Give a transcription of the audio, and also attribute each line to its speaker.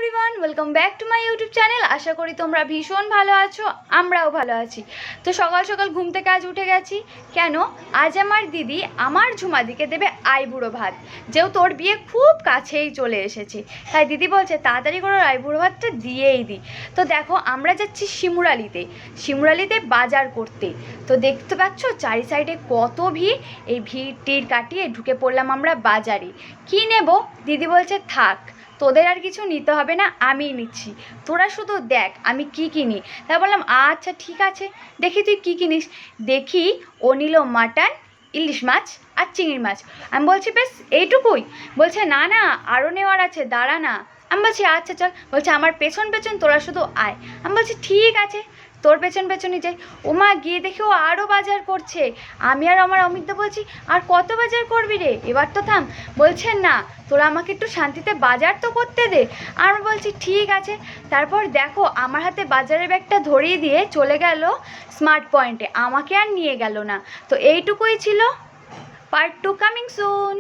Speaker 1: Everyone, welcome back to my YouTube channel. আশা করি তোমরা ভীষণ ভালো আছো, আমরাও ভালো আছি। তো সকাল সকাল ঘুম থেকে আজ উঠে গেছি। কেন? আজ আমার দিদি আমার ঝুমাদিকে দেবে আইবুড়ো ভাত, যেহেতু তোর বিয়ে খুব কাছেই চলে এসেছে, তাই দিদি বলছে তাড়াতাড়ি করে আইবুড়ো ভাতটা দিয়েই দিই। তো দেখো, আমরা যাচ্ছি শিমুরালিতে বাজার করতে। তো দেখতে পাচ্ছ চারি সাইডে কত ভিড়। এই ভিড় টিড় কাটিয়ে ঢুকে পড়লাম আমরা বাজারে। কি নেব? দিদি বলছে থাক, তোদের আর কিছু নিতে হবে না, আমিই নিচ্ছি, তোরা শুধু দেখ আমি কি কিনি। তাই বললাম আচ্ছা ঠিক আছে, দেখি তুই কি কিনিস। দেখি ও নিল মাটন, ইলিশ মাছ আর চিংড়ি মাছ। আমি বলছি বেশ এইটুকুই? বলছে না না, আরও নেওয়ার আছে, দাঁড়া না। আমি বলছি আচ্ছা চল। বলছে আমার পেছন পেছন তোরা শুধু আয়। আমি বলছি ঠিক আছে, তোর পেছন পেছনই যাই। ওমা, গিয়ে দেখি ও আরও বাজার করছে। আমি আর আমার অমিতদা বলছি আর কত বাজার করবি রে, এবার তো থাম। বলছেন না, তোরা আমাকে একটু শান্তিতে বাজার তো করতে দে। আর আমি বলছি ঠিক আছে। তারপর দেখো আমার হাতে বাজারের ব্যাগটা ধরিয়ে দিয়ে চলে গেল স্মার্ট পয়েন্টে, আমাকে আর নিয়ে গেল না। তো এইটুকুই ছিল। Part 2 coming soon.